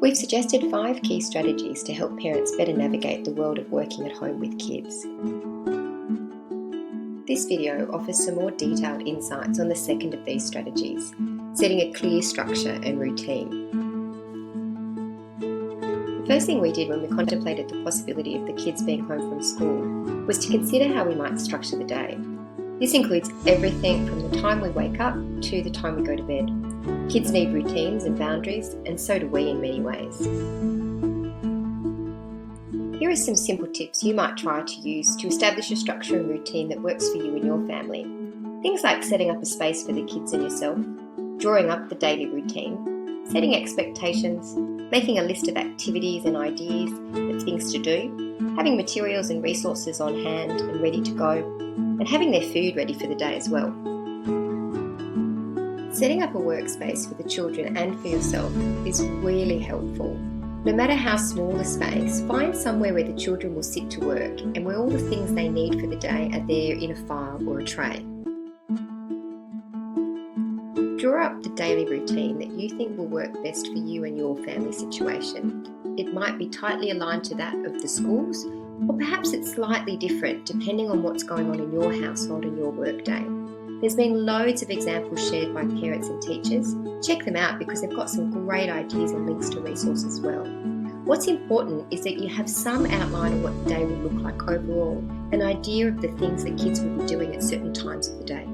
We've suggested 5 key strategies to help parents better navigate the world of working at home with kids. This video offers some more detailed insights on the second of these strategies, setting a clear structure and routine. The first thing we did when we contemplated the possibility of the kids being home from school was to consider how we might structure the day. This includes everything from the time we wake up to the time we go to bed. Kids need routines and boundaries, and so do we in many ways. Here are some simple tips you might try to use to establish a structure and routine that works for you and your family. Things like setting up a space for the kids and yourself, drawing up the daily routine, setting expectations, making a list of activities and ideas of things to do, having materials and resources on hand and ready to go, and having their food ready for the day as well. Setting up a workspace for the children and for yourself is really helpful. No matter how small the space, find somewhere where the children will sit to work and where all the things they need for the day are there in a file or a tray. Draw up the daily routine that you think will work best for you and your family situation. It might be tightly aligned to that of the schools, or perhaps it's slightly different depending on what's going on in your household and your workday. There's been loads of examples shared by parents and teachers. Check them out because they've got some great ideas and links to resources as well. What's important is that you have some outline of what the day will look like overall, an idea of the things that kids will be doing at certain times of the day.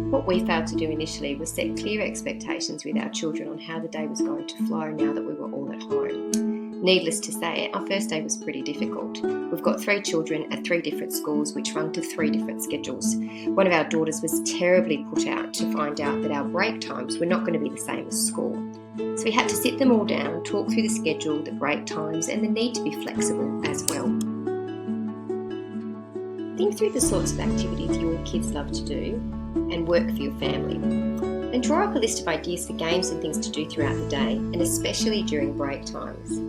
What we failed to do initially was set clear expectations with our children on how the day was going to flow now that we were all at home. Needless to say, our first day was pretty difficult. We've got 3 children at 3 different schools which run to 3 different schedules. One of our daughters was terribly put out to find out that our break times were not going to be the same as school. So we had to sit them all down, talk through the schedule, the break times, and the need to be flexible as well. Think through the sorts of activities your kids love to do and work for your family. And draw up a list of ideas for games and things to do throughout the day, and especially during break times.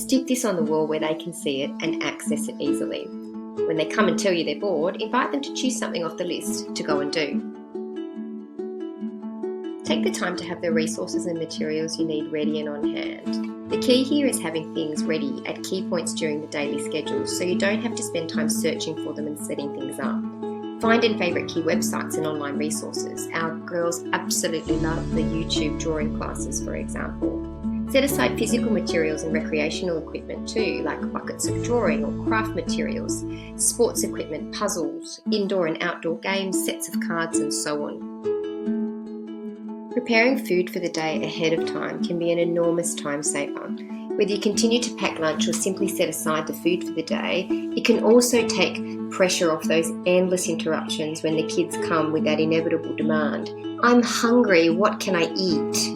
Stick this on the wall where they can see it and access it easily. When they come and tell you they're bored, invite them to choose something off the list to go and do. Take the time to have the resources and materials you need ready and on hand. The key here is having things ready at key points during the daily schedule so you don't have to spend time searching for them and setting things up. Find and favourite key websites and online resources. Our girls absolutely love the YouTube drawing classes, for example. Set aside physical materials and recreational equipment too, like buckets of drawing or craft materials, sports equipment, puzzles, indoor and outdoor games, sets of cards, and so on. Preparing food for the day ahead of time can be an enormous time saver. Whether you continue to pack lunch or simply set aside the food for the day, it can also take pressure off those endless interruptions when the kids come with that inevitable demand. I'm hungry, what can I eat?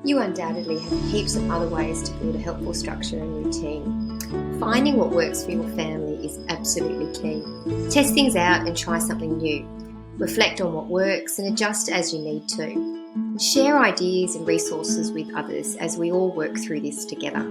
You undoubtedly have heaps of other ways to build a helpful structure and routine. Finding what works for your family is absolutely key. Test things out and try something new. Reflect on what works and adjust as you need to. Share ideas and resources with others as we all work through this together.